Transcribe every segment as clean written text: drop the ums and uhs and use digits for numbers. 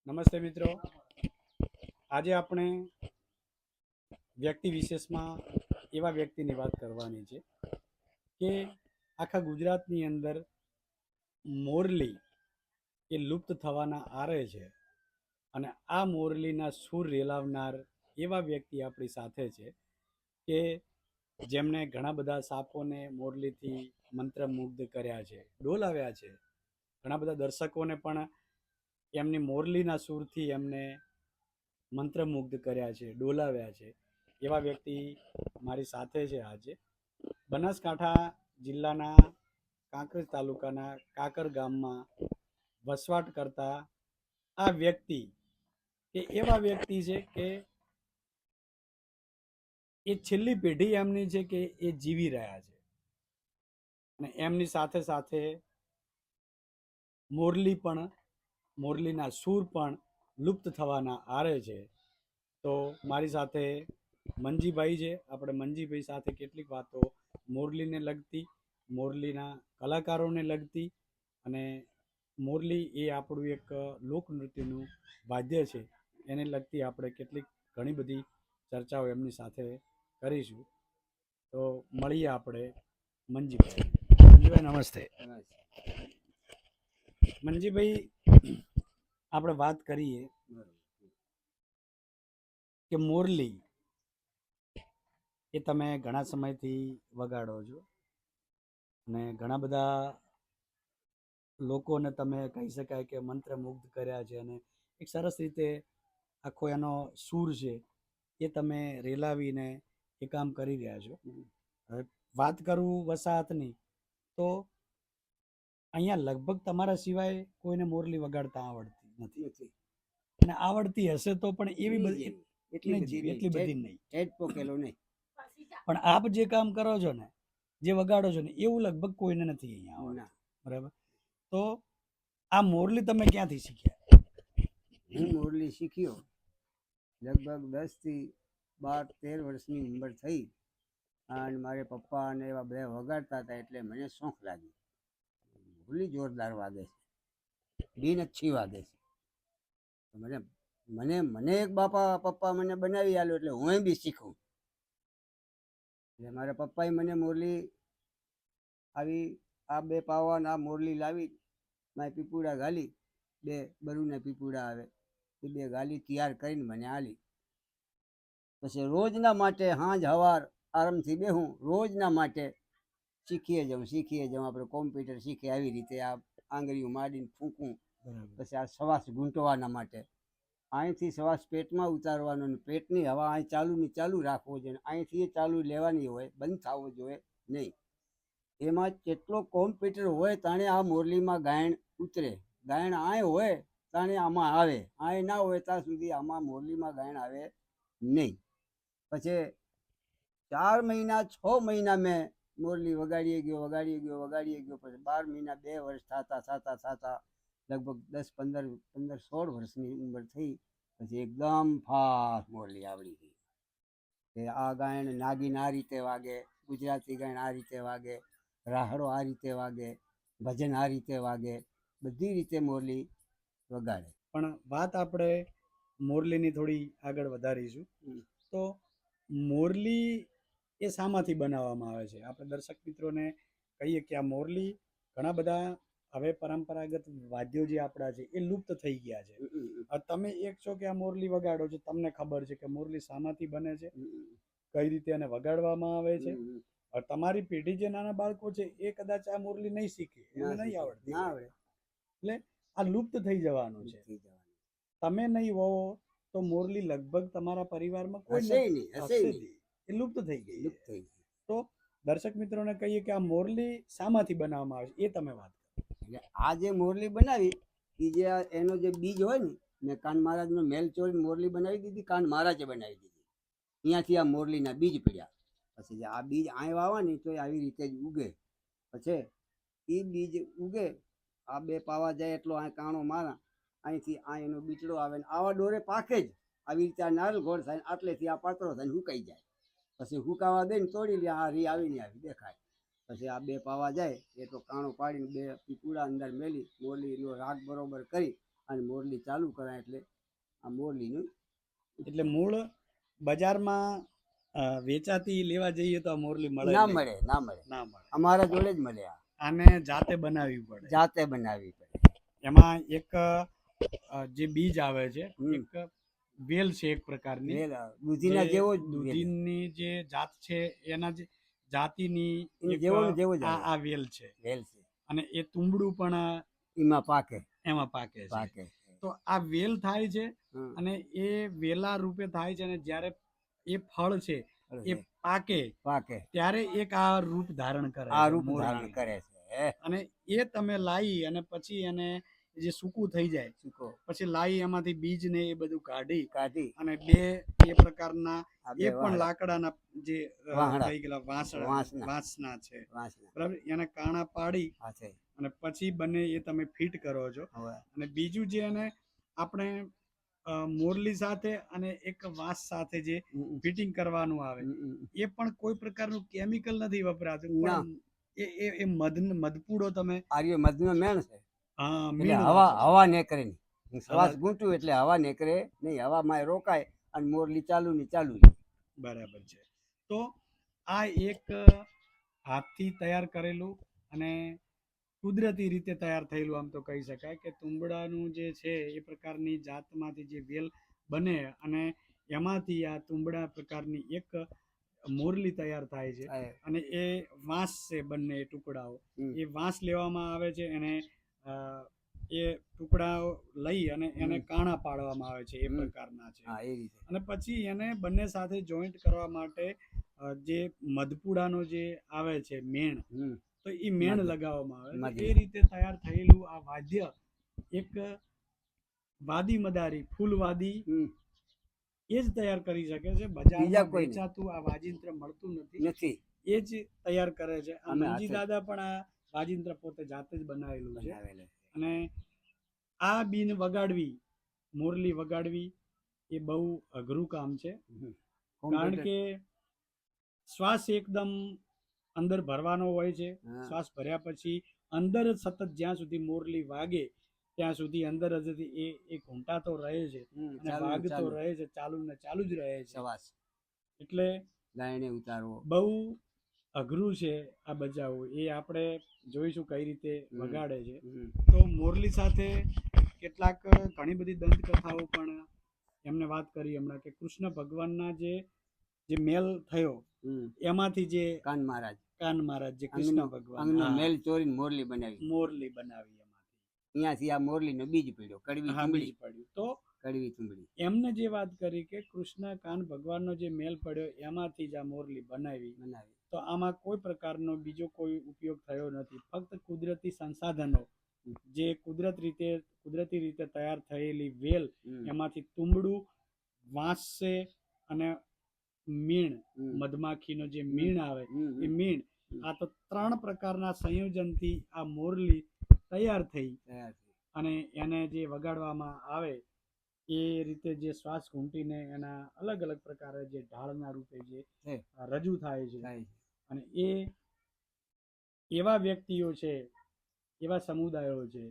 નમસ્તે મિત્રો, આજે આપણે વ્યક્તિ વિશેષમાં એવા વ્યક્તિની વાત કરવાની છે કે આખા ગુજરાતની અંદર મોરલી એ લુપ્ત થવાના આરે છે અને આ મોરલીના સૂર રેલાવનાર એવા વ્યક્તિ આપણી સાથે છે કે જેમણે ઘણા બધા સાપોને મોરલીથી મંત્રમુગ્ધ કર્યા છે, ડોલાવ્યા છે. ઘણા બધા દર્શકોને પણ એમની મોરલીના સૂરથી એમને મંત્રમુગ્ધ કર્યા છે, ડોલાવ્યા છે. એવા વ્યક્તિ મારી સાથે છે આજે. બનાસકાંઠા જિલ્લાના કાંકરેજ તાલુકાના કાકર ગામમાં વસવાટ કરતા આ વ્યક્તિ એ એવા વ્યક્તિ છે કે એ છેલ્લી પેઢી એમની છે કે એ જીવી રહ્યા છે અને એમની સાથે સાથે મોરલીના સૂર પણ લુપ્ત થવાના આરે છે. તો મારી સાથે મંજીભાઈ છે. આપણે મંજીભાઈ સાથે કેટલીક વાતો મોરલીને લગતી, મોરલીના કલાકારોને લગતી અને મોરલી એ આપણું એક લોકનૃત્યનું વાદ્ય છે એને લગતી આપણે કેટલીક ઘણી બધી ચર્ચાઓ એમની સાથે કરીશું. તો મળીએ આપણે મંજીભાઈ. મંજીભાઈ નમસ્તે. મંજીભાઈ, આપણે વાત કરીએ કે મોરલી એ તમે ઘણા સમયથી વગાડો છો અને ઘણા બધા લોકોને તમે કહી શકાય કે મંત્રમુગ્ધ કર્યા છે અને એક સરસ રીતે આખો એનો સૂર છે એ તમે રેલાવીને એ કામ કરી રહ્યા છો. હવે વાત કરું વસાહતની, તો અહીંયા લગભગ તમારા સિવાય કોઈને મોરલી વગાડતા આવડતી નથી અને આવડતી હશે તો પણ એવી બધી એટલી બધી નહીં, પણ આપ જે કામ કરો છો ને, જે વગાડો છો ને, એવું લગભગ કોઈને નથી અહીંયા આવડતું. બરાબર. તો આ મોરલી તમે ક્યાંથી શીખ્યા? હું મોરલી શીખ્યો લગભગ 10 થી 12-13 વર્ષની ઉંમર થઈ અને મારે પપ્પા અને એવા બધા વગાડતા હતા એટલે મને શોખ લાગ્યો. મોરલી જોરદાર વાગે છે, બીન અચ્છી વાગે છે. મને મને મને એક પપ્પા મને બનાવી આલ્યો એટલે હું બી શીખું. એટલે મારા પપ્પાએ મને મોરલી આવી આ 2 પાવા આ મોરલી લાવી મારે પીપુડા ઘાલી, 2 બરુના પીપુડા આવે એ 2 ગાલી તૈયાર કરીને મને આલી. પછી રોજના માટે હાંજ હવાર આરામથી બેહું, રોજના માટે શીખીએ જાઉં. આપણે કોમ્પ્યુટર શીખે આવી રીતે આ આંગળીઓ માંડીને ફૂંકું. પછી આ શ્વાસ ગૂંટવાના માટે અહીંથી શ્વાસ પેટમાં ઉતારવાનો અને પેટની હવા અહીં ચાલુ રાખવો જોઈએ. અહીંથી ચાલુ લેવાની હોય, બંધ થવો જોઈએ નહીં. એમાં કેટલો કોમ્પ્યુટર હોય તાણે આ મોરલીમાં ગાયણ ઉતરે. ગાયણ આય હોય તાણે આમાં આવે, આય ના હોય ત્યાં સુધી આમાં મોરલીમાં ગાયણ આવે નહીં. પછી 4 મહિના 6 મહિના મેં મોરલી વગાડીએ ગયો. પછી 12 મહિના 2 વર્ષ થતા લગભગ 10-15-16 વર્ષની ઉંમર થઈ પછી એકદમ ફાસ્ટ મોરલી આવડી ગઈ. કે આ ગાયણ નાગીન આ રીતે વાગે, ગુજરાતી ગાયણ આ રીતે વાગે, રાહડો આ રીતે વાગે, ભજન આ રીતે વાગે, બધી રીતે મોરલી વગાડે. પણ વાત આપણે મોરલીની થોડી આગળ વધારીશું. તો મોરલી એ શામાંથી બનાવવામાં આવે છે? આપણે દર્શક મિત્રોને કહીએ કે આ મોરલી ઘણા બધા હવે પરંપરાગત વાદ્યો જે આપણા છે એ લુપ્ત થઈ ગયા છે. તમે એક છો કે આ મોરલી વગાડો છો, તમને ખબર છે કે મોરલી શામાંથી બને છે, કઈ રીતે એને વગાડવામાં આવે છે. તમારી પેઢી જે નાના બાળકો છે એ કદાચ આ મોરલી નહીં શીખે, એને નહીં આવડતી, એટલે આ લુપ્ત થઈ જવાનું છે. તમે નહીં હોવો તો મોરલી લગભગ તમારા પરિવારમાં કોઈ હશે, એ લુપ્ત થઈ ગઈ. તો દર્શક મિત્રોને કહીએ કે આ મોરલી શામાંથી બનાવવામાં આવે છે એ તમે વાત કરો. એટલે આ જે મોરલી બનાવી એ જે એનો જે બીજ હોય ને, મેં કાન મહારાજનો મેલ ચોરીને મોરલી બનાવી દીધી. કાન મહારાજે બનાવી દીધી. અહીંયાથી આ મોરલીના બીજ પડ્યા. પછી જે આ બીજ અહીં વાવવાની તો આવી રીતે જ ઉગે. પછી એ બીજ ઉગે, આ 2 પાવા જાય એટલો અહીં કાણો મારા, અહીંથી આ એનો બીચડો આવે ને આવા ડોરે પાકે જ. આવી રીતે આ નારળ ઘોડ થાય, આટલેથી આ પાતળો થઈને હુકાઈ જાય. પછી હુકાવા દઈને તોડી લે, આ રી આવીને આવી દેખાય. પછી આ 2 પાવા જાય એટલો કાણો પાડીને 2 પીપુડા અંદર મેલી મોરલીનો રાગ બરોબર કરી અને મોરલી ચાલુ કરાય એટલે આ મોરલીનું એટલે મૂળ બજારમાં વેચાતી લેવા જઈએ તો આ મોરલી મળે ના નહીં. મળે ના મળે ના મળે. અમારા જોડે જ મળે આ આને જાતે બનાવવી પડે. જાતે બનાવવી પડે. એમાં એક જે બીજ આવે છે, હમ. એક વેલ છે એક પ્રકારની, વેલ દૂધીના જે જેવો જ વેલ. દૂધીની જે જાત છે એના જે જાતિની એની એક જેવો ને જેવો જ આ આવે. આ વેલ છે, વેલ છે અને એ તુંબડું પણ એમાં પાકે એમાં પાકે છે. પાકે તો આ વેલ થાય છે, હમ. અને એ વેલા રૂપે થાય છે, અને જ્યારે એ ફળ છે ફળ એ છે. પાકે પાકે ત્યારે એક આ રૂપ ધારણ કરે આ છે, રૂપ મોરલી. ધારણ કરે છે. અને એ તમે લાવી અને પછી એને જે સૂકું થઈ જાય સૂકો પછી લાવી એમાંથી બીજ ને એ બધું કાઢી કાઢી અને બે એ પ્રકારના આ એ બે પણ લાકડાના જે વાહડા. થઈ ગયેલા વાંસના. વાંસના છે, વાંસના બરાબર. એને કાણા પાડી આ છે અને પછી બંને એ તમે ફિટ કરો છો. હવે અને બીજું જે એને આપણે મોરલી સાથે અને એક વાંસ સાથે જે હમ. ફિટિંગ કરવાનું આવે હમ. એ પણ કોઈ પ્રકારનું કેમિકલ નથી વપરાતું, ના. પણ એ મધપૂડો તમે આર્ય મધનો મેણ છે હા એટલે મીણ હવા વાપરો છો. હવા નીકળે નહીં. શ્વાસ હવા- ગૂંટું એટલે હવા નીકળે નહીં, હવામાં રોકાય અને મોરલી ચાલુ ની ચાલુ. બરાબર છે. તો આ એક હાથથી તૈયાર કરેલું અને કુદરતી રીતે તૈયાર થયેલું આમ તો કહી શકાય કે તુંબડાનું જે છે એ પ્રકારની જાતમાંથી જે વેલ બને અને એમાંથી આ તુંબડા પ્રકારની એક મોરલી તૈયાર થાય છે. અને એ વાંસ છે, બંને ટુકડાઓ એ વાંસ લેવામાં આવે છે, અને એ ટુકડાઓ લઈ અને એને કાણા પાડવામાં આવે છે, એ પ્રકારના છે. હા એ રીતે અને પછી એને બંને સાથે જોઈન્ટ કરવા માટે જે મધપુડાનો જે આવે છે મેણ, તો એ મેણ મધ. લગાવવામાં આવે મધ. છે. એ રીતે તૈયાર થયેલું આ વાદ્ય એક વાદી મદારી ફૂલવાદી એ જ તૈયાર કરી શકે છે. બીજા બજારમાં કોઈ નહીં. વેચાતું આ વાજિંત્ર મળતું નથી, નથી એ જ તૈયાર કરે છે. આ અમે મંજી હાથે. દાદા પણ આ વાજિંત્ર પોતે જાતે જ બનાવેલું છે. બનાવેલો અને આ બીન વગાડવી, મોરલી વગાડવી એ બહુ અઘરું કામ છે, કારણ કે શ્વાસ એકદમ અંદર ભરવાનો હોય છે. હા. શ્વાસ ભર્યા પછી અંદર જ સતત જ્યાં સુધી મોરલી વાગે ત્યાં સુધી અંદર જ એ ઘૂંટાતો રહે છે અને ચાલુ ને વાગતો ચાલુ. રહે છે, ચાલુ ને ચાલુ જ રહે છે. શ્વાસ એટલે લાઈને ઉતારવો બહુ અઘરું છે આ બજાવવું. એ આપણે જોઈશું કઈ રીતે વગાડે છે. તો મોરલી સાથે કેટલાક ઘણી બધી દંતકથાઓ પણ એમને વાત કરી હમણાં કે કૃષ્ણ ભગવાનના જે મેલ થયો એમાંથી જે કાન મહારાજ કાન મહારાજ જે કૃષ્ણ ભગવાન અંગનો મેલ ચોરીને મોરલી બનાવી, મોરલી બનાવી એમાંથી અહીંયાથી આ મોરલીનો બીજ પડ્યો, કડવી હા ચુંબડી. બીજ પડ્યું. તો કડવી ચુંબડી એમને જે વાત કરી કે કૃષ્ણ કાન ભગવાનનો જે મેલ પડ્યો એમાંથી જ આ મોરલી બનાવી, બનાવી. તો આમાં કોઈ પ્રકારનો બીજો કોઈ ઉપયોગ થયો નથી. ફક્ત કુદરતી સંસાધનો જે કુદરતી રીતે તૈયાર થયેલી વેલ, એમાંથી તુંબડું, વાંસ છે અને મીણ, મધમાખીનો જે મીણ આવે એ મીણ, આ તો 3 પ્રકારના સંયોજનથી આ મોરલી તૈયાર થઈ અને એને જે વગાડવામાં આવે એ રીતે જે શ્વાસ ઘૂંટીને એના અલગ અલગ પ્રકારે જે ઢાળના રૂપે જે રજૂ થાય છે. અને એ એવા વ્યક્તિઓ છે, એવા સમુદાયો છે,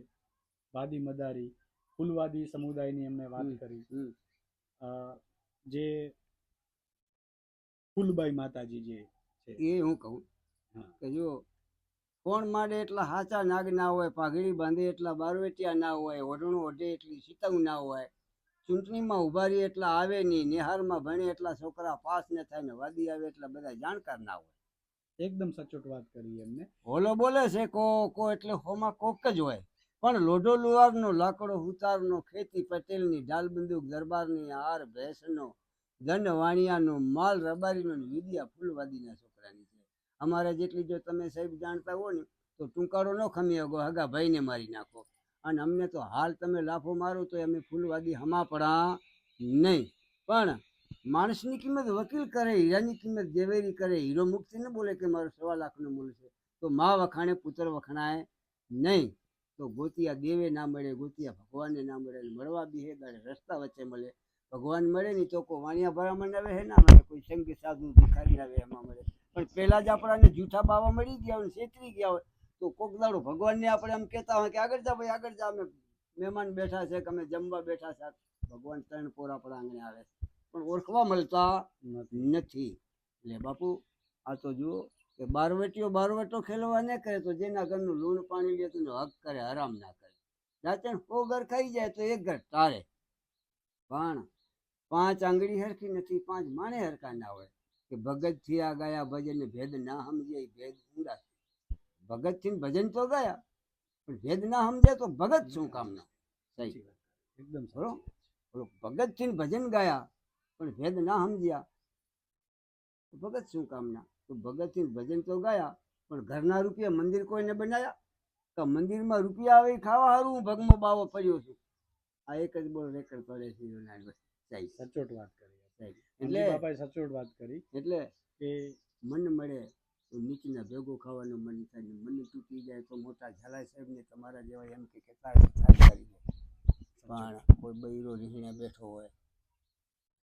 વાદી મદારી ફૂલવાદી સમુદાયની એમને વાત કરી, જે ફૂલબાઈ માતાજી જે છે એ હું કહું કે જો કોણ માંડે એટલા હાચા નાગ ના હોય, પાઘડી બાંધે એટલા બારવેટિયા ના હોય, ઓઢણું ઓઢે એટલી સીતંગ ના હોય, ચૂંટણીમાં ઉભા રહે એટલા આવે નહીં, નિહારમાં ભણે એટલા છોકરા પાસ ને થાય ને વાદી આવે એટલા બધા જાણકાર ના હોય. એકદમ સચોટ વાત કરી એમને. હોલો બોલે છે કો એટલે હોમાં કોક જ હોય, પણ લોઢો લુહારનો, લાકડો હુતારનો, ખેતી પટેલની, ઢાલ બંદૂક દરબારની, હાર ભેંસનો, ધન વાણિયાનો, માલ રબારીનો, વિદ્યા ફૂલવાદીના છોકરાની છે. અમારે જેટલી જો તમે સાહેબ જાણતા હો ને તો ટૂંકારો ન ખમી શકો, હગા ભાઈને મારી નાખો. અને અમને તો હાલ તમે લાફો મારો તો અમે ફૂલવાદી હમા પડા નહીં. પણ માણસની કિંમત વકીલ કરે, હીરાની કિંમત ઝવેરી કરે. હીરો મુક્તિ ન બોલે કે મારો 1.25 લાખનો મૂલ છે, તો મા વખાણે પુત્ર વખણાય નહીં. તો ગોતિયા દેવે ના મળે, ગોતિયા ભગવાનને ના મળે, મળવા બી હે દાડે રસ્તા વચ્ચે મળે. ભગવાન મળે નહીં તો કોઈ વાણિયા ભરામણ આવે હે ના મળે, કોઈ સંગી સાધુ ભિખારી આવે એમાં મળે. પણ પહેલા જ આપણાને જૂઠા બાવા મળી ગયા હોય, છેતરી ગયા હોય, તો કોક દાડો ભગવાનને આપણે એમ કહેતા હોય કે આગળ જા ભાઈ આગળ જા, અમે મહેમાન બેઠા છે કે અમે જમવા બેઠા છે, ભગવાન ત્રણ પોરા પર આંગણે આવે છે પણ ઓળખવા મળતા નથી. એટલે બાપુ આ તો જુઓ કે બારવટો ખેલવા ન કરે તો જેના ઘરનું લૂણ પાણી લે તો હક કરે, હરામ ના કરે. જાતે 100 ઘર ખાઈ જાય તો એક ઘર તારે, પણ 5 આંગળી હરખી નથી, 5 માણે હરખા ના હોય. કે ભગત થી આ ગયા ભજન ભેદ ના સમજે ભેદ ઊંડા. ભગત થી ભજન તો ગયા પણ ભેદ ના સમજે તો ભગત શું કામના. સહી એકદમ ભગત થી ભજન ગાયા પણ ભેદ ના સમજ્યા તો ભગત શું કામના. તો ભગત થી ભજન તો ગાયા પણ ઘરના રૂપિયા મંદિર કોઈને બનાયા? તો મંદિરમાં રૂપિયા આવે ખાવા હારું હું ભગમાં બાવો પડ્યો છું. આ એક જ બોલ રેકર્ડ કરે છે. સચોટ વાત કરી. એટલે બાપાએ સચોટ વાત કરી એટલે કે મન મળે તો નીચના ભેગો ખાવાનું મન થાય ને મન તૂટી જાય તો મોટા ઝાલા સાહેબ ને તમારા જેવા એમ કે કેટલા કરી દે. પણ કોઈ બૈરો રીંગણે બેઠો હોય,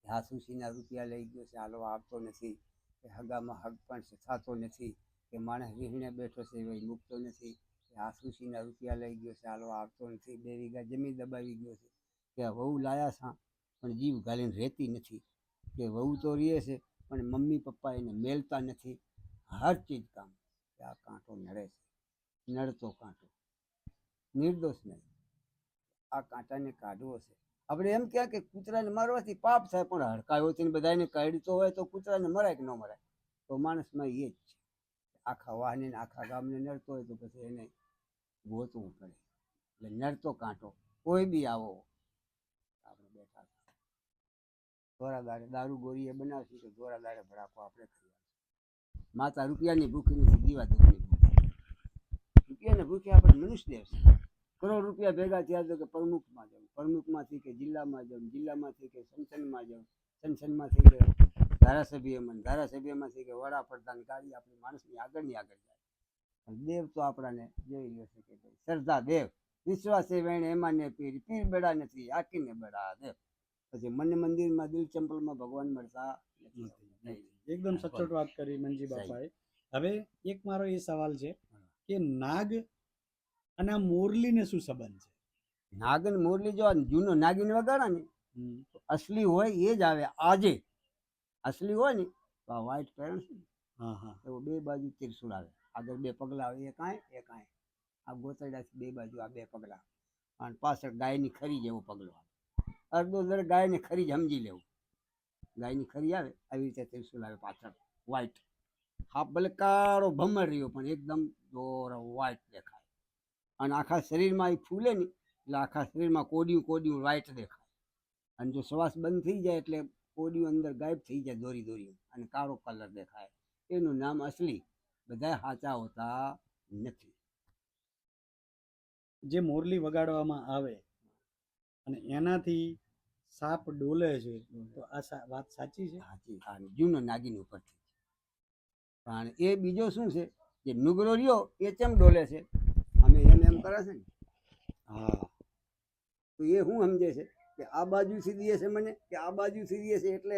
હાસુસીના રૂપિયા લઈ ગયો છે, હાલો આવતો નથી, કે હગામાં હગ પણ થતો નથી, કે માણસ રીંગણે બેઠો છે એ મૂકતો નથી, કે હાસુસીના રૂપિયા લઈ ગયો છે, હાલો આવતો નથી, 2 વીઘા જમીન દબાવી ગયો છે, કે વહુ લાયા છા પણ જીવ ગાલીને રહેતી નથી, કે વહુ તો રહે છે પણ મમ્મી પપ્પા એને મેલતા નથી. હર ચીજ કામ કે આ કાંટો નડે છે, નડતો કાંટો નિર્દોષ નહીં. આ કાંટાને કાઢવો છે. આપણે એમ કહે કે કૂતરાને મારવાથી પાપ થાય પણ હડકાયોથી બધાને કાઢતો હોય તો કૂતરાને મરાય કે ન મરાય? તો માણસમાં એ જ છે. આખા વાહને આખા ગામને નડતો હોય તો પછી એને ગોતવું પડે. એટલે નડતો કાંટો કોઈ બી આવો આપણે બેઠા ધોરાદારે દારૂ ગોળીએ બનાવશું તો ધોરાદારે ભડાકો આપણે ખાઈ. માતા રૂપિયાની ભૂખી નથી, દીવા દુઃખની ભૂખી. રૂપિયાને ભૂખી આપણે મનુષ્ય દેવ છે. કરોડ રૂપિયા ભેગા થયા તો કે પ્રમુખમાં જાઉં, પ્રમુખમાંથી કે જિલ્લામાં જાઉં, જિલ્લામાંથી કે સંસદમાં જાઉં, સંસદમાંથી કે ધારાસભ્યમાં, ધારાસભ્યમાંથી કે વડાપ્રધાન. ગાડી આપણી માણસની આગળની આગળ જાય. પણ દેવ તો આપણાને જોઈ લે છે કે ભાઈ શ્રદ્ધા દેવ, વિશ્વાસ એ વેણે એમાં ને પીર, પીર બેડા નથી આકીને બેડા દેવ. પછી મન મંદિરમાં દિલ ચંપલમાં ભગવાન મળતા નથી. એકદમ સચોટ વાત કરી મંજી બાપાએ. હવે એક મારો એ સવાલ છે કે નાગ અને આ મોરલીને શું સંબંધ છે? નાગન મોરલી જો જૂનો નાગીન વગાડા ને અસલી હોય એ જ આવે. આજે અસલી હોય ને તો આ વ્હાઈટ પેરણ છે, હા હા, તો 2 બાજુ ત્રિશુળ આવે, આગળ 2 પગલા આવે, એક આય. આ ગોતડાથી 2 બાજુ આ 2 પગલા અને પાછળ ગાયની ખરી જેવો પગલો આવે. અડધો દર ગાયને ખરી જ સમજી લેવું. ગાયની ખરી આવે આવી રીતે ત્રિશુળ આવે પાછળ વ્હાઈટ. હા ભલે કાળો ભમર રહ્યો પણ એકદમ દોર વ્હાઈટ દેખાય. અને આખા શરીરમાં એ ફૂલે ને એટલે આખા શરીરમાં કોડિયું વ્હાઈટ દેખાય. અને જો શ્વાસ બંધ થઈ જાય એટલે કોડિયું અંદર ગાયબ થઈ જાય, દોરી અને કાળો કલર દેખાય. એનું નામ અસલી. બધા સાચા હોતા નથી. જે મોરલી વગાડવામાં આવે અને એનાથી સાપ ડોલે છે તો આ વાત સાચી છે? સાચી. હા, જૂનો નાગીન ઉપરથી. પણ એ બીજો શું છે જે નુગરો રહ્યો એ કેમ ડોલે છે? અમે એમ કરે છે ને, હા, તો એ શું સમજે છે કે આ બાજુથી દે છે મને, કે આ બાજુથી દે છે એટલે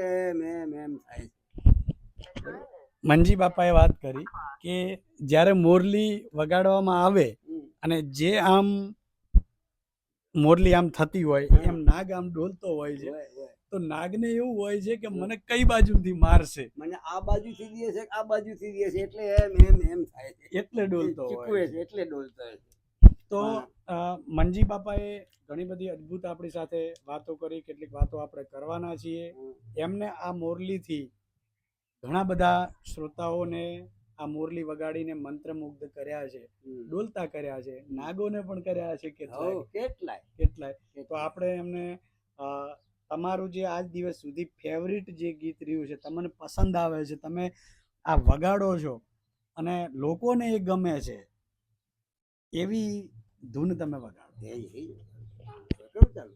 એમ થાય છે. મંજી બાપાએ વાત કરી કે જ્યારે મોરલી વગાડવામાં આવે અને જે આમ મોરલી આમ થતી હોય એમ નાગ આમ ડોલતો હોય છે, તો નાગને એવું હોય છે કે મને કઈ બાજુથી મારશે, મને આ બાજુથી દે છે આ બાજુથી દે છે એટલે એમ થાય છે, એટલે ડોલતો હોય છે, એટલે ડોલતો હોય. તો મંજી બાપાએ ઘણી બધી અદ્ભુત આપણી સાથે વાતો કરી, કેટલીક વાતો આપણે કરવાના છીએ. એમને આ મોરલીથી ઘણા બધા શ્રોતાઓને આ મોરલી વગાડીને મંત્રમુગ્ધ કર્યા છે, ડોલતા કર્યા છે, નાગોને પણ કર્યા છે કેટલાય. તો આપણે એમને તમારું જે આજ દિવસ સુધી ફેવરિટ જે ગીત રહ્યું છે, તમને પસંદ આવે છે, તમે આ વગાડો છો અને લોકોને એ ગમે છે એવી ધૂન તમે વગાડો. ચાલો.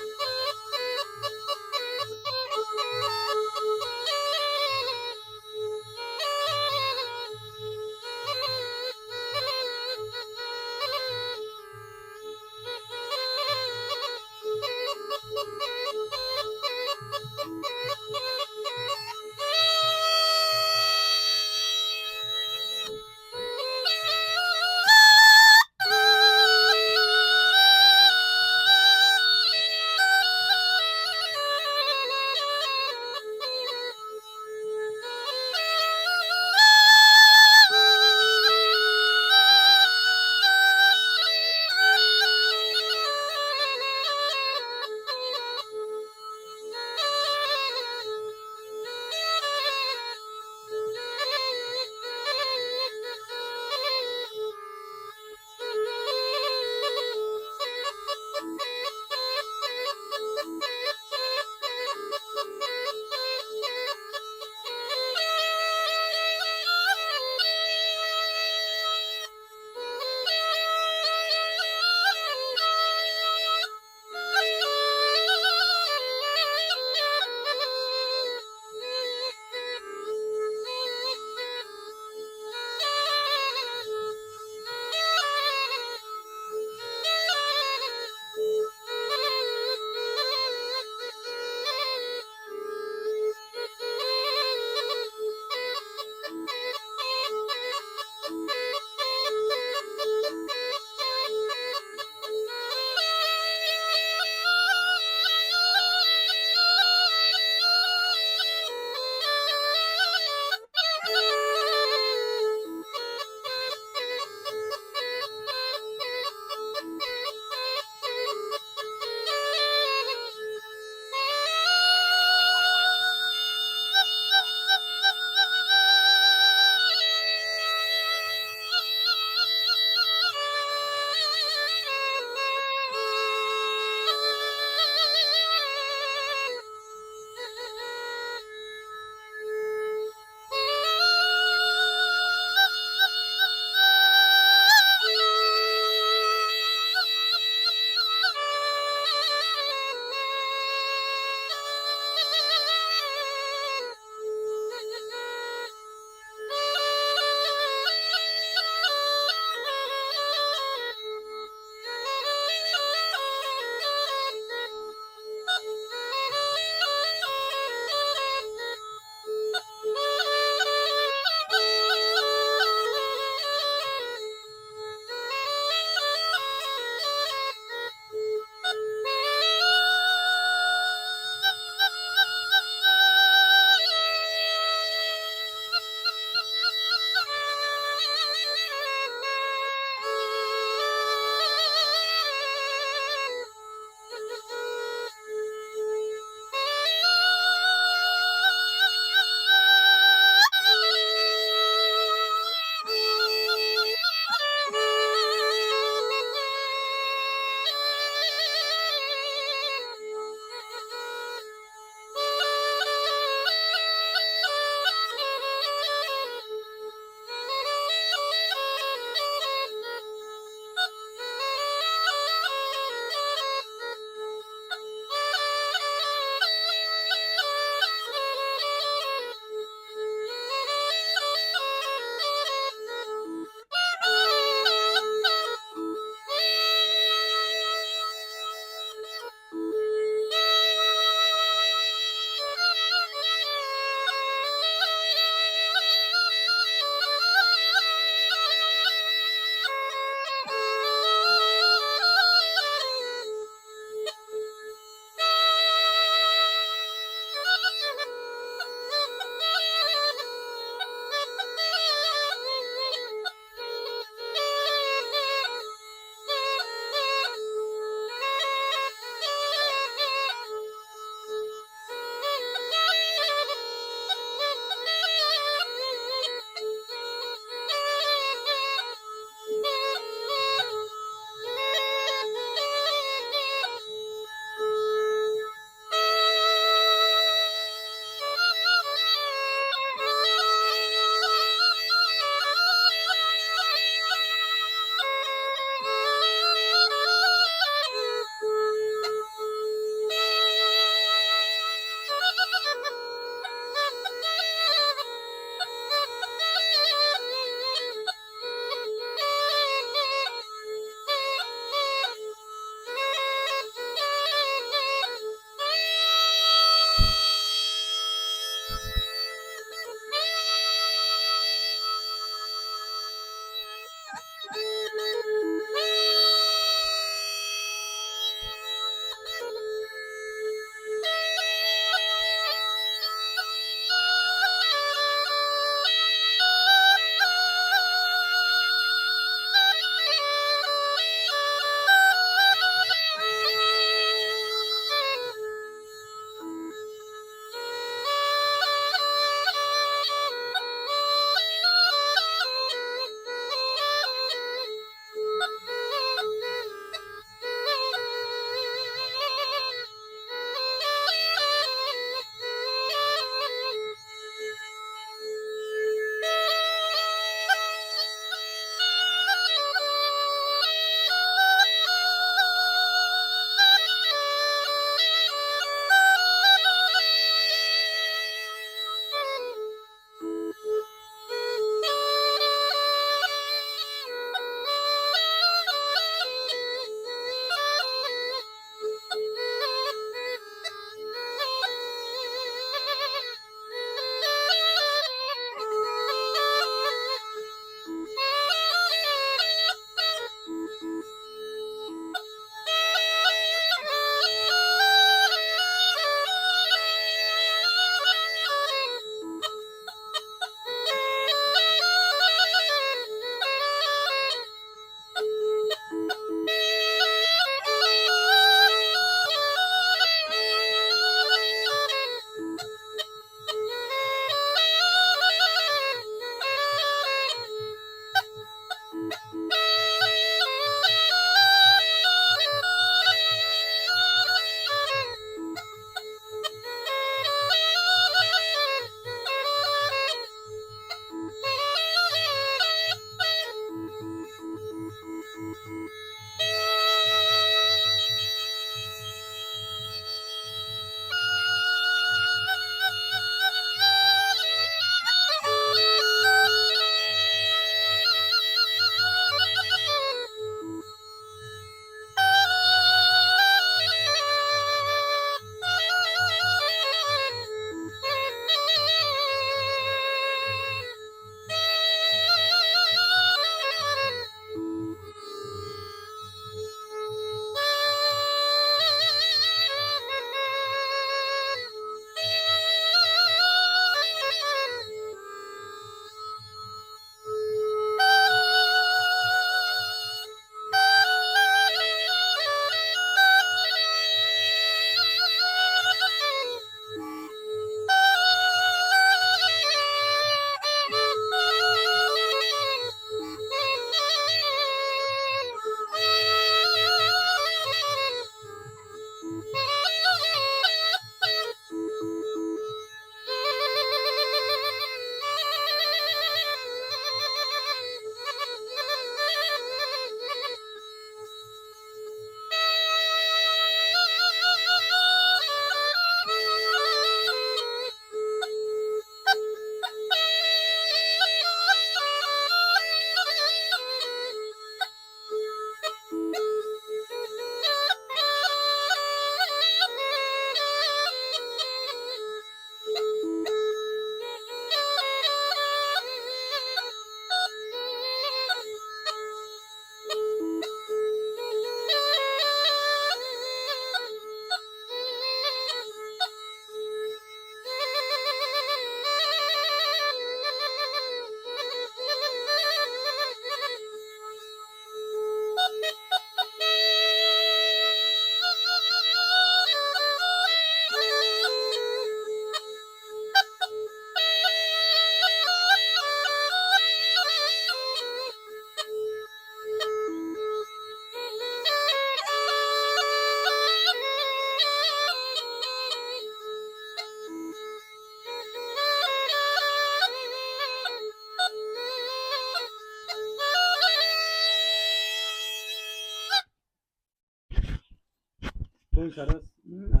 બહુ સરસ. હમ. અ,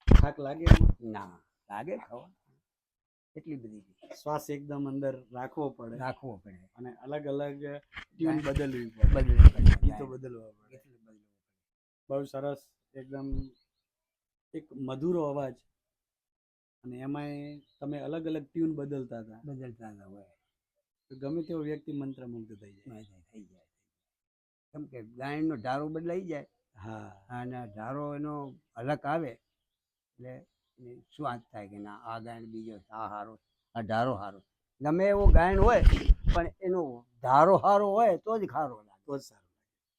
થાક લાગે એમાં? ના લાગે ખાવા એટલી બધી છે. શ્વાસ એકદમ અંદર રાખવો પડે રાખવો પડે, અને અલગ અલગ ટ્યુન ગાય- બદલવી પડે, બદલવું પડે, ગીતો ગાય. બદલવા પડે. એટલું બદલવું પડે. બહુ સરસ. એકદમ એક મધુરો અવાજ, અને એમાંય તમે અલગ અલગ ટ્યુન બદલતા હતા. બદલતા ના હોય, તો ગમે તેવો વ્યક્તિ મંત્રમુગ્ધ થઈ જાય. થઈ જાય. કેમ કે ગાયનનો ઢારો બદલાઈ જાય હા. અને ઢારો એનો અલગ આવે એટલે એને સ્વાદ થાય કે ના આ ગાયન બીજો છે, આ હારો, આ ઢારો હારો. ગમે એવો ગાયન હોય પણ એનો ઢારો હારો હોય તો જ ખારો લાગે. તો જ સારું.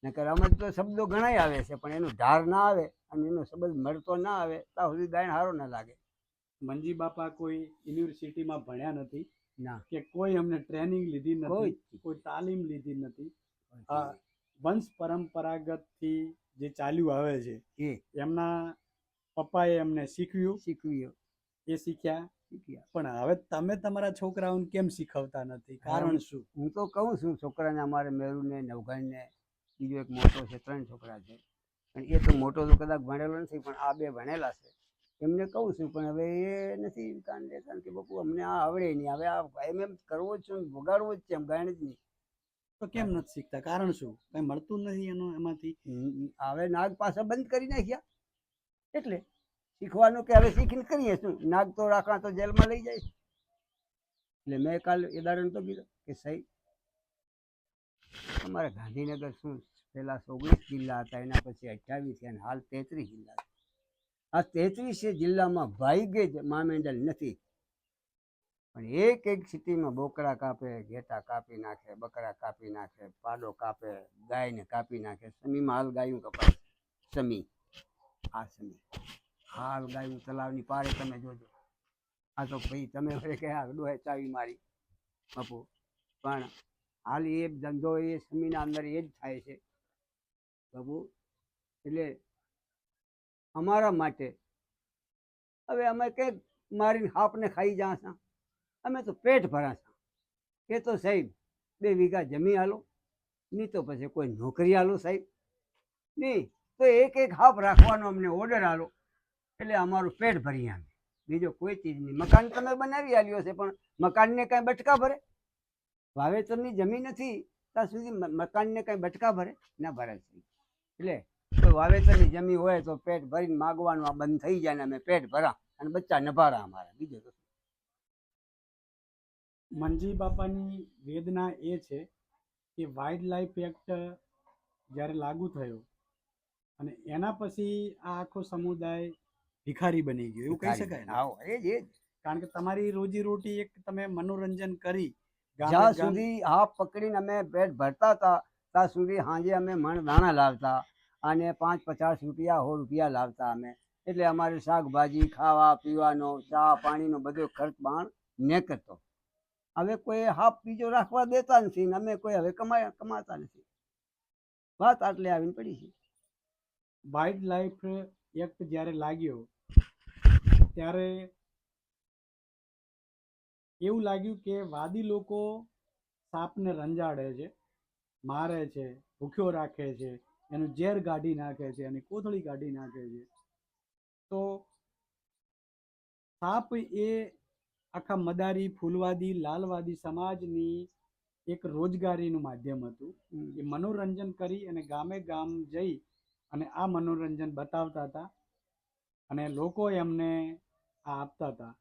નકર આમાં તો શબ્દો ઘણાય આવે છે પણ એનો ઢાર ના આવે અને એનો શબ્દ મળતો ના આવે ત્યાં સુધી ગાયન હારો ના લાગે. મંજી બાપા કોઈ યુનિવર્સિટીમાં ભણ્યા નથી ના કે કોઈ અમને ટ્રેનિંગ લીધી નથી, કોઈ કોઈ તાલીમ લીધી નથી. આ વંશ પરંપરાગતથી જે ચાલ્યું આવે છે, એ એમના પપ્પાએ એમને શીખવ્યું, શીખવ્યું, એ શીખ્યા. શીખ્યા. પણ હવે તમે તમારા છોકરાઓને કેમ શીખવતા નથી? કારણ શું? હું તો કહું છું છોકરાને, અમારે મેરુને નવઘાણને બીજો એક મોટો છે, 3 છોકરા છે પણ એ તો મોટો તો કદાચ ભણેલો નથી પણ આ 2 ભણેલા છે. એમને કહું છું પણ હવે એ નથી કારણ કે બાપુ અમને આ આવડે નહીં, હવે આ એમ કરવો જ છે, વગાડવો જ છે, એમ ગાયન જ નહીં. તો કેમ નથી શીખતા? કારણ શું? કઈ મળતું નથી એમાંથી? હવે નાગ પાછા બંધ કરી નાખ્યા એટલે શીખવાનું કે હવે શીખીને કરીએ શું? નાગ તો રાખવા તો જેલમાં લઈ જાય. એટલે મેં કાલ એ દાડે તો કીધું કે સહી અમારે ગાંધીનગર શું પેલા 19 જિલ્લા હતા, એના પછી 28 થયા અને હાલ 33 જિલ્લા છે. આ 33 જિલ્લામાં ભાઈગે જ મામેન્ડલ નથી, પણ એક એક સિટીમાં બોકડા કાપે, ઘેટા કાપી નાખે, બકરા કાપી નાખે, પાડો કાપે, ગાયને કાપી નાખે. સમીમાં હાલ ગાયું કપાય, સમી આ સમી હાલ ગાયું તલાવની પારે તમે જોજો. આ તો ભાઈ તમે વળે કે આ ડોહે ચાવી મારી બાપુ, પણ હાલ એ ધંધો એ સમીના અંદર એ જ થાય છે બાપુ. એટલે અમારા માટે હવે અમે કંઈક મારીને હાપને ખાઈ જાશા, અમે તો પેટ ભરાશા. એ તો સાહેબ 2 વીઘા જમી હાલો, નહીં તો પછી કોઈ નોકરી હાલો સાહેબ, નહીં તો એક એક હાપ રાખવાનો અમને ઓર્ડર હાલો એટલે અમારું પેટ ભરી આવે, બીજો કોઈ ચીજ નહીં. મકાન તમે બનાવી આલ્યો છે પણ મકાનને કાંઈ બટકા ભરે? વાવેતરની જમીન નથી ત્યાં સુધી મકાનને કાંઈ બટકા ભરે? ના ભરે છે. એટલે તો વાવેતરની જમીન હોય તો પેટ ભરીને માગવાનું આ બંધ થઈ જાય ને અમે પેટ ભરા અને બચ્ચા નભારા અમારા, બીજું તો મંજી બાપાની વેદના એ છે કે વાઇલ્ડ લાઈફ એક્ટ જ્યારે લાગુ થયો અને એના પછી આ આખો સમુદાય ભિખારી બની ગયો, એવું કહી શકાય ને? આવો એ જ કારણ કે તમારી રોજીરોટી એક તમે મનોરંજન કરી, જ્યાં સુધી હાફ પકડીને અમે પેટ ભરતા હતા ત્યાં સુધી સાંજે અમે મણ દાણા લાવતા અને 5-50 રૂપિયા 100 રૂપિયા લાવતા અમે. એટલે અમારે શાકભાજી ખાવા પીવાનો ચા પાણીનો બધો ખર્ચ બાણ નીકળતો. હવે કોઈ હાફ બીજો રાખવા દેતા નથી ને અમે કોઈ હવે કમાતા નથી. વાત આટલે આવીને પડી છે. વાઇલ્ડ લાઈફ એક્ટ જ્યારે લાગ્યો ત્યારે એવું લાગ્યું કે વાદી લોકો સાપને રંજાડે છે, મારે છે, ભૂખ્યો રાખે છે, એનું ઝેર કાઢી નાખે છે, એની કોથળી કાઢી નાખે છે. તો સાપ એ આખા મદારી, ફૂલવાદી, લાલવાદી સમાજની એક રોજગારીનું માધ્યમ હતું. એ મનોરંજન કરી અને ગામે ગામ જઈ અને આ મનોરંજન બતાવતા હતા અને લોકો એમને આ આપતા હતા.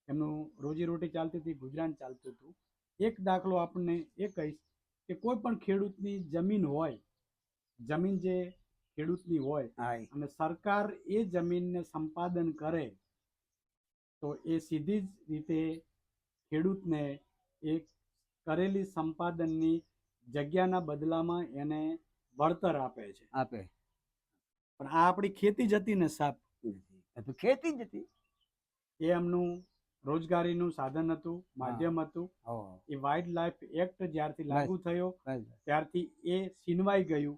એમનું રોજીરોટી ચાલતી હતી, ગુજરાન ચાલતું હતું. એક દાખલો આપણને એ કહીશ કે કોઈ પણ ખેડૂતની જમીન હોય, જમીન જે ખેડૂતની હોય અને સરકાર એ જમીનને સંપાદન કરે તો એ સીધી જ રીતે ખેડૂતને એક કરેલી સંપાદનની જગ્યાના બદલામાં એને વળતર આપે છે. પણ આ આપણી ખેતી જ હતી ને સાહેબ, તો ખેતી જ હતી, એ એમનું રોજગારીનું સાધન હતું, માધ્યમ હતું. એ વાઇલ્ડ લાઈફ એક્ટ જ્યારથી લાગુ થયો ત્યારથી એ છીનવાઈ ગયું.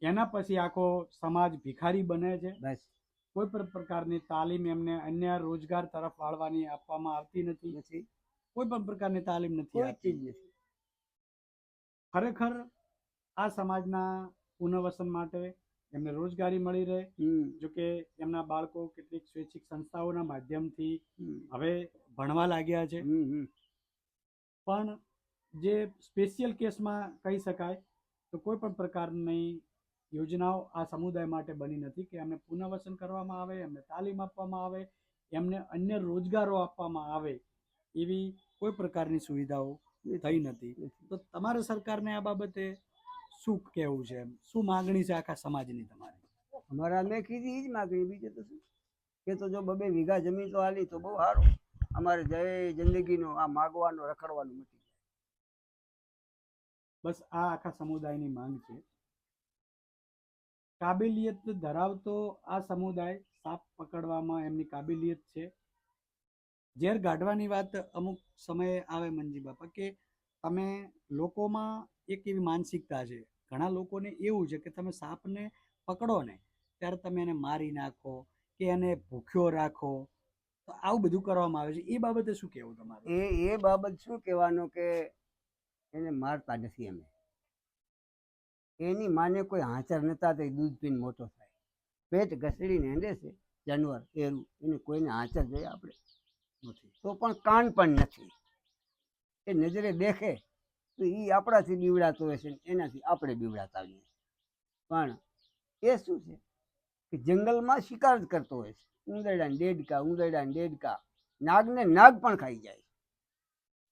એના પછી આખો સમાજ ભિખારી બને છે. કોઈ પણ પ્રકારની તાલીમ એમને અન્ય રોજગાર તરફ વાળવાની આપવામાં આવતી નથી. કોઈ પણ પ્રકારની તાલીમ નથી આપતી. ખરેખર આ સમાજના પુનર્વસન માટે એમને રોજગારી મળી રહે. જો કે એમના બાળકો કેટલીક સ્વૈચ્છિક સંસ્થાઓના માધ્યમથી હવે ભણવા લાગ્યા છે. પણ જે સ્પેશિયલ કેસમાં કહી શકાય તો કોઈ પણ પ્રકારની યોજનાઓ આ સમુદાય માટે બની નથી કે એમને પુનર્વસન કરવામાં આવે, એમને તાલીમ આપવામાં આવે, એમને અન્ય રોજગારો આપવામાં આવે, એવી કોઈ પ્રકારની સુવિધાઓ થઈ નથી. તો તમારે સરકારને આ બાબતે શું કહેવું છે? શું માગણી છે આખા સમાજની તમારી? અમારા મેં કીધી એ જ માગણી, બીજું તો શું કે તો જો 2 વીઘા જમીન તો હાલી તો બહુ સારું. અમારે જય જિંદગીનો આ માગવાનો રખડવાનું મટી જાય. બસ આ આખા સમુદાયની માંગ છે. કાબેલિયત ધરાવતો આ સમુદાય સાપ પકડવામાં એમની કાબેલિયત છે. ઝેર કાઢવાની વાત અમુક સમયે આવે મંજી બાપા કે તમે લોકોમાં એક એવી માનસિકતા છે, ઘણા લોકોને એવું છે કે તમે સાપને પકડો ને ત્યારે તમે એને મારી નાખો કે એને ભૂખ્યો રાખો, તો આવું બધું કરવામાં આવે છે. એ બાબતે શું કહેવું તમારું? એ બાબત શું કહેવાનું કે એને મારતા નથી અમે. એની માને કોઈ હાચર નતા તો દૂધ પીને મોટો થાય. પેટ ઘસડીને હેંડે છે જાનવર એરું, એને કોઈને હાચર જોઈએ આપણે નથી. તો પણ કાન પણ નથી. એ નજરે દેખે તો એ આપણાથી બીવડાતો હોય છે, એનાથી આપણે બીવડાતા હોઈએ. પણ એ શું છે કે જંગલમાં શિકાર જ કરતો હોય છે. ઉંદરડાને ડેડકા, નાગને નાગ પણ ખાઈ જાય.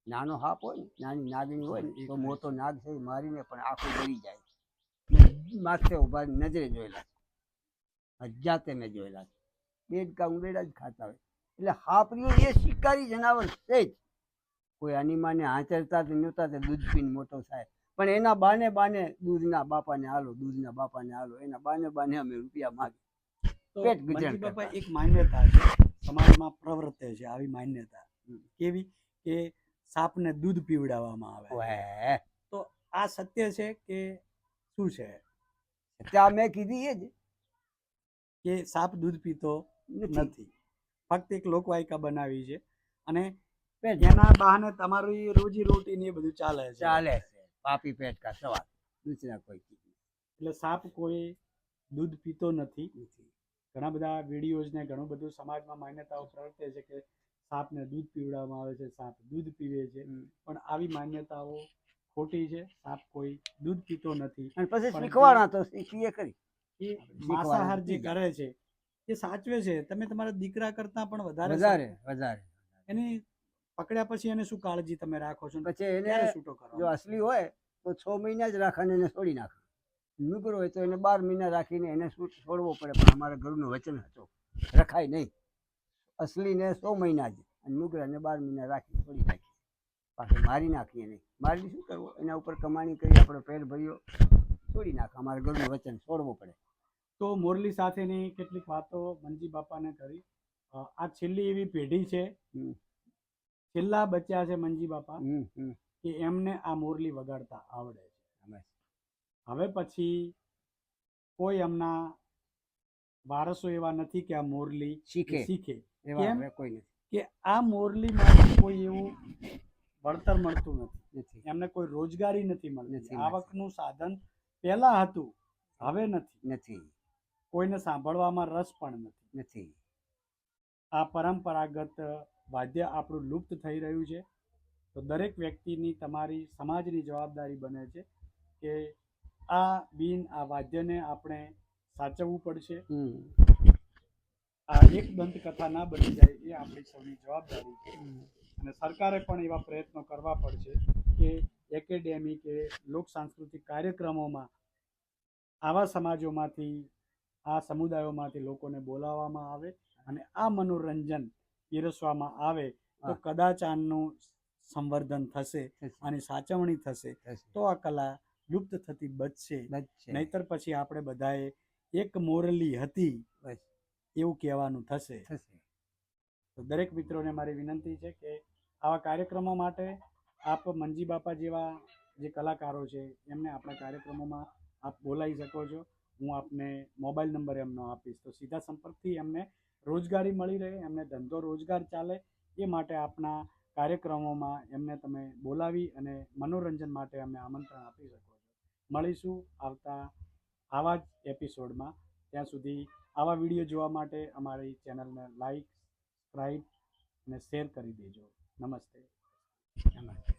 નાનો સાપ હોય ને, નાની નાગણી હોય ને તો મોટો નાગ છે મારીને પણ આખું ડરી જાય. માથે ઉભા નજરે જોયેલા છે, જાતે મેં જોયેલા છે. ડેડકા ઉંદરડા જ ખાતા હોય. એટલે હાપરીઓ એ શિકારી જનાવર છે જ. કોઈ આની માને આચરતા નહોતા તે દૂધ પીને મોટો થાય. પણ એના બાને દૂધના બાપાને હાલો, એના બાને અમે રૂપિયા માગી તો પેટ મંજી ગુજરણ બાપા કરતા. એક માન્યતા છે સમાજમાં પ્રવર્તે છે આવી માન્યતા, કેવી કે સાપને દૂધ પીવડાવવામાં આવે. ઓહે, તો આ સત્ય છે કે શું છે? ત્યાં મેં કીધી એ જ કે સાપ દૂધ પીતો નથી, ફક્ત એક લોકવાયકા બનાવી છે અને એના બહાને તમારી રોજી રોટી ને એ બધું ચાલે છે. છે પાપી પેટ કા સવાલ, દૂસરા કોઈ ચીજ નહીં. એટલે સાપ કોઈ દૂધ પીતો નથી. ઘણા બધા વિડીયોઝ ને ઘણું બધું સમાજમાં માન્યતાઓ પ્રવર્તે છે કે સાપને દૂધ પીવડાવવામાં આવે છે, સાપ દૂધ પીવે છે. પણ આવી માન્યતાઓ ખોટી છે. સાપ કોઈ દૂધ પીતો નથી. અને પછી શીખવાના તો શીખીએ કરી. એ માંસાહાર જે કરે છે એ સાચવે છે. તમે તમારા દીકરા કરતા પણ વધારે એની પકડ્યા પછી એને શું કાળજી તમે રાખો છો? પછી એને છૂટો કરો? જો અસલી હોય તો 6 મહિના જ રાખવાને એને છોડી નાખો. નુગરો હોય તો એને 12 મહિના રાખીને એને છોડવો પડે. પણ અમારા ઘરનું વચન હતું, રખાય નહીં. અસલીને 100 મહિના જ અને નુગરાને 12 મહિના રાખી છોડી નાખી. પાછું મારી નાખીએ નહીં. મારી શું કરવું? એના ઉપર કમાણી કરી આપણો પેટ ભર્યો, છોડી નાખો. અમારા ઘરનું વચન છોડવું પડે. તો મોરલી સાથેની કેટલીક વાતો મંજી બાપાને કરી. આ છેલ્લી એવી પેઢી છે, છેલ્લા બચ્યા છે મંજી બાપા કે એમને આ મોરલી વગાડતા આવડે છે. હવે પછી કોઈ એમના વારસો એવા નથી કે આ મોરલી શીખે. કેમ કે આ મોરલીમાંથી કોઈ એવું વળતર મળતું નથી, એમને કોઈ રોજગારી નથી મળતી. આવકનું સાધન પહેલા હતું, હવે નથી. કોઈને સાંભળવામાં રસ પણ નથી. આ પરંપરાગત વાદ્ય આપણું લુપ્ત થઈ રહ્યું છે. તો દરેક વ્યક્તિની, તમારી સમાજની જવાબદારી બને છે કે આ વાદ્યને આપણે સાચવવું પડશે. આ એક દંતકથા ના બની જાય એ આપણી સૌની જવાબદારી છે. અને સરકારે પણ એવા પ્રયત્નો કરવા પડશે કે એકેડેમી કે લોક સાંસ્કૃતિક કાર્યક્રમોમાં આવા સમાજોમાંથી, આ સમુદાયોમાંથી લોકોને બોલાવવામાં આવે અને આ મનોરંજન પીરસવામાં આવે તો કદાચ આનું સંવર્ધન થશે અને સાચવણી થશે તો આ કલા લુપ્ત થતી બચશે. નહીતર પછી આપણે બધાએ એક મોરલી હતી એવું કહેવાનું થશે. તો દરેક મિત્રોને મારી વિનંતી છે કે આવા કાર્યક્રમો માટે આપ મંજી બાપા જેવા જે કલાકારો છે એમને આપણા કાર્યક્રમોમાં આપ બોલાવી શકો છો. હું આપને મોબાઈલ નંબર એમનો આપીશ, તો સીધા સંપર્કથી એમને રોજગારી મળી રહે, એમને ધંધો રોજગાર ચાલે એ માટે આપણા કાર્યક્રમોમાં એમને તમે બોલાવી અને મનોરંજન માટે અમને આમંત્રણ આપી શકો છો. મળીશું આવતા આવા જ એપિસોડમાં. ત્યાં સુધી આવા વિડીયો જોવા માટે અમારી ચેનલને લાઈક, સબસ્ક્રાઈબ અને શેર કરી દેજો. નમસ્તે. નમસ્તે.